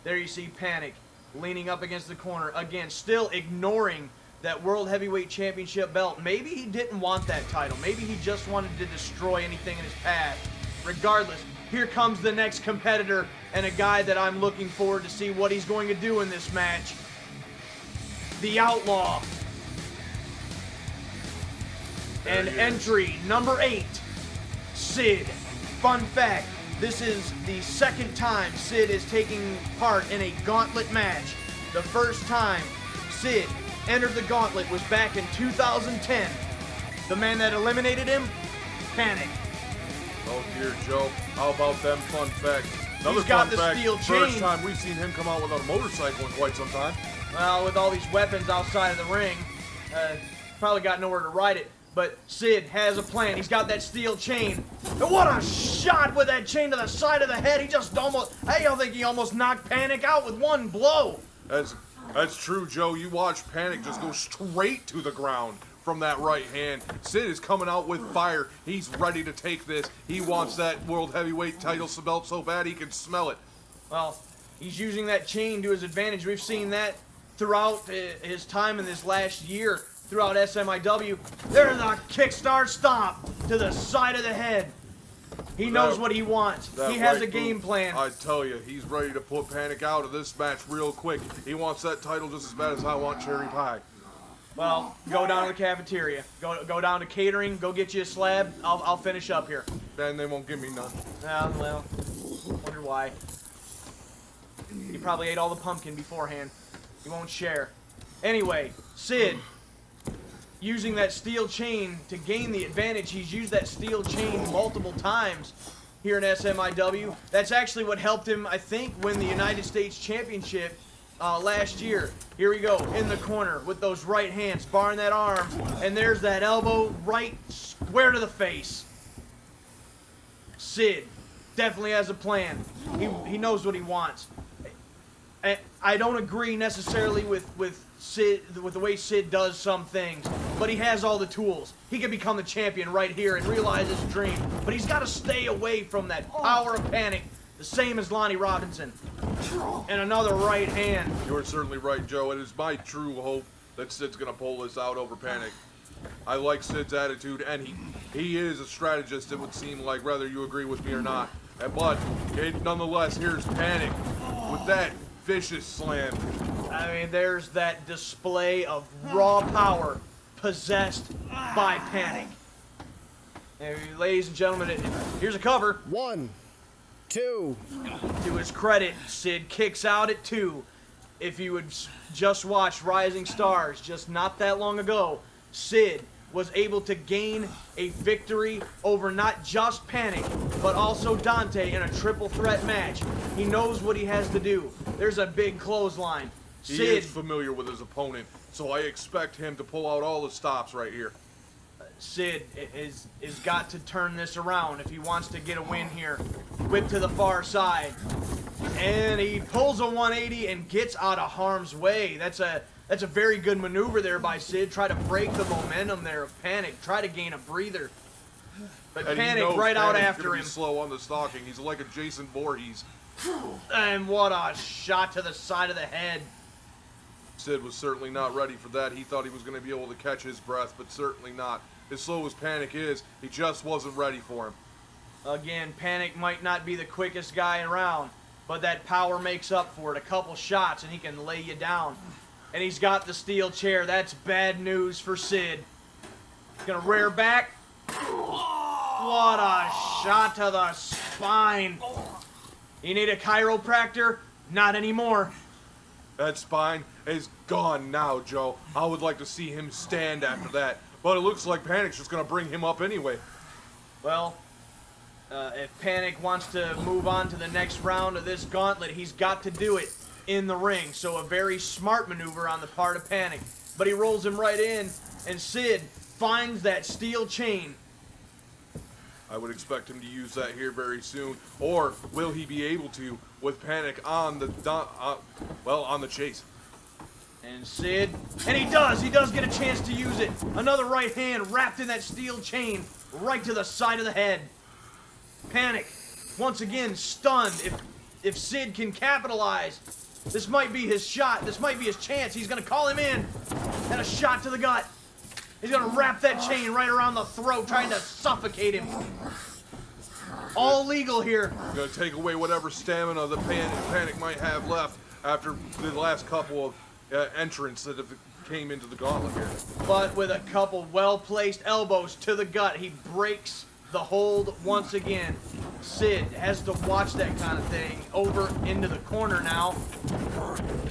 There you see Panic leaning up against the corner. Again, still ignoring that World Heavyweight Championship belt. Maybe he didn't want that title. Maybe he just wanted to destroy anything in his path. Regardless, here comes the next competitor and a guy that I'm looking forward to see what he's going to do in this match. The Outlaw. And entry number 8, Sid. Fun fact, this is the second time Sid is taking part in a Gauntlet match. The first time Sid entered the Gauntlet was back in 2010. The man that eliminated him, Panic. Oh dear, Joe. How about them fun facts? Another He's got fun the fact, steel first chain. time we've seen him come out without a motorcycle in quite some time. Well, with all these weapons outside of the ring, probably got nowhere to ride it. But Sid has a plan. He's got that steel chain. And what a shot with that chain to the side of the head. He just almost, I don't think he almost knocked Panic out with one blow. That's true, Joe. You watch Panic just go straight to the ground from that right hand. Sid is coming out with fire. He's ready to take this. He wants that World Heavyweight title belt so bad he can smell it. Well, he's using that chain to his advantage. We've seen that throughout his time in this last year. Throughout SMIW, there's a kickstart stomp to the side of the head. He knows what he wants. He has a game plan. I tell you, he's ready to put Panic out of this match real quick. He wants that title just as bad as I want cherry pie. Well, go down to the cafeteria. Go down to catering. Go get you a slab. I'll finish up here. Then they won't give me none. Well, wonder why. He probably ate all the pumpkin beforehand. He won't share. Anyway, Sid, using that steel chain to gain the advantage. He's used that steel chain multiple times here in SMIW. That's actually what helped him, I think, win the United States Championship last year. Here we go, in the corner with those right hands, barring that arm. And there's that elbow right square to the face. Sid definitely has a plan. He knows what he wants. I don't agree necessarily with Sid, with the way Sid does some things, but he has all the tools. He can become the champion right here and realize his dream, but he's got to stay away from that power of Panic, the same as Lonnie Robinson. And another right hand. You're certainly right, Joe. It is my true hope that Sid's going to pull this out over Panic. I like Sid's attitude, and he is a strategist, it would seem like, whether you agree with me or not. But nonetheless, here's Panic with that vicious slam. I mean, there's that display of raw power possessed by Panic. And ladies and gentlemen, here's a cover. 1, 2. To his credit, Sid kicks out at 2. If you would just watch Rising Stars just not that long ago, Sid was able to gain a victory over not just Panic, but also Dante in a triple threat match. He knows what he has to do. There's a big clothesline. He Sid is familiar with his opponent, so I expect him to pull out all the stops right here. Sid is got to turn this around if he wants to get a win here. Whip to the far side. And he pulls a 180 and gets out of harm's way. That's a very good maneuver there by Sid. Try to break the momentum there of Panic. Try to gain a breather. But And Panic right out Panic's after gonna him. be slow on the stalking. He's like a Jason Voorhees. And what a shot to the side of the head. Sid was certainly not ready for that. He thought he was going to be able to catch his breath, but certainly not. As slow as Panic is, he just wasn't ready for him. Again, Panic might not be the quickest guy around, but that power makes up for it. A couple shots and he can lay you down. And he's got the steel chair. That's bad news for Sid. Gonna rear back. What a shot to the spine. You need a chiropractor? Not anymore. That spine is gone now, Joe. I would like to see him stand after that. But it looks like Panic's just going to bring him up anyway. Well, if Panic wants to move on to the next round of this gauntlet, he's got to do it in the ring. So a very smart maneuver on the part of Panic. But he rolls him right in, and Sid finds that steel chain. I would expect him to use that here very soon. Or will he be able to with Panic on the on the chase? And Sid, and he does get a chance to use it. Another right hand wrapped in that steel chain right to the side of the head. Panic, once again stunned. if Sid can capitalize. This might be his shot. This might be his chance. He's gonna call him in. And a shot to the gut. He's gonna wrap that chain right around the throat, trying to suffocate him. All legal here. Gonna take away whatever stamina the Panic might have left after the last couple of entrants that have came into the Gauntlet here. But with a couple well-placed elbows to the gut, he breaks the hold once again. Sid has to watch that kind of thing. Over into the corner now.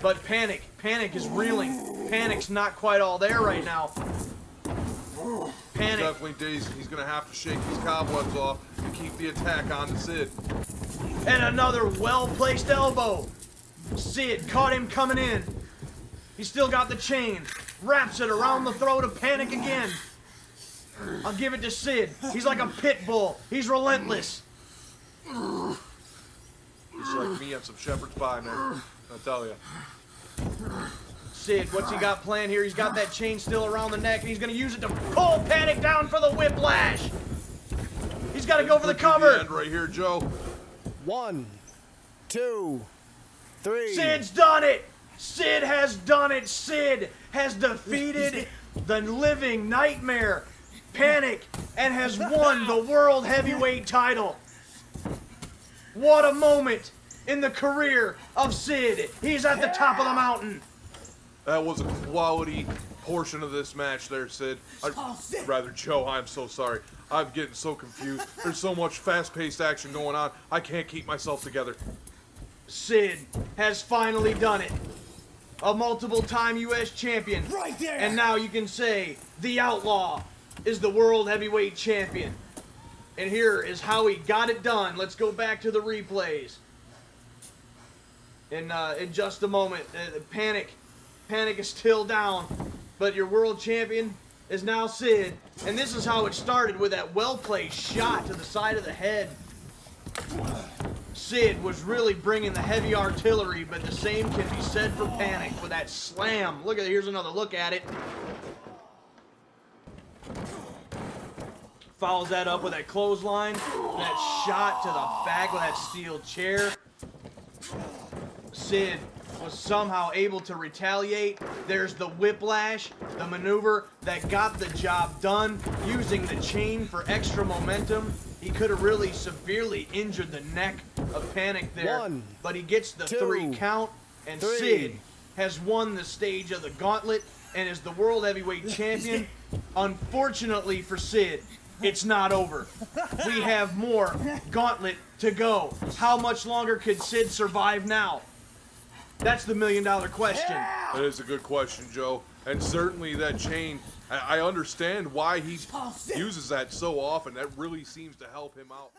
But Panic is reeling. Panic's not quite all there right now. Panic. Definitely dazed. He's gonna have to shake these cobwebs off and keep the attack on to Sid. And another well-placed elbow. Sid caught him coming in. He's still got the chain. Wraps it around the throat of Panic again. I'll give it to Sid. He's like a pit bull. He's relentless. Just like me on some shepherd's pie, man. I'll tell you. Sid, what's he got planned here? He's got that chain still around the neck, and he's going to use it to pull Panic down for the whiplash. He's got to go for the cover. End right here, Joe. 1, 2, 3. Sid's done it. Sid has done it. Sid has defeated the living nightmare, Panic, and has won the World Heavyweight title. What a moment in the career of Sid. He's at the top of the mountain. That was a quality portion of this match there, Sid. Rather, Joe, I'm so sorry. I'm getting so confused. There's so much fast-paced action going on, I can't keep myself together. Sid has finally done it. A multiple-time U.S. champion. Right there. And now you can say the Outlaw is the World Heavyweight Champion. And here is how he got it done. Let's go back to the replays. In just a moment, Panic is still down, but your world champion is now Sid. And this is how it started, with that well-placed shot to the side of the head. Sid was really bringing the heavy artillery, but the same can be said for Panic with that slam. Look at it. Here's another look at it. Follows that up with that clothesline, that shot to the back with that steel chair. Sid was somehow able to retaliate. There's the whiplash, the maneuver that got the job done, using the chain for extra momentum. He could have really severely injured the neck of Panic there, 1, but he gets the 2, 3 count, and 3. Sid has won the stage of the Gauntlet and is the World Heavyweight Champion. Unfortunately for Sid, it's not over. We have more Gauntlet to go. How much longer could Sid survive now? That's the million-dollar question. That is a good question, Joe. And certainly that chain, I understand why he uses that so often. That really seems to help him out.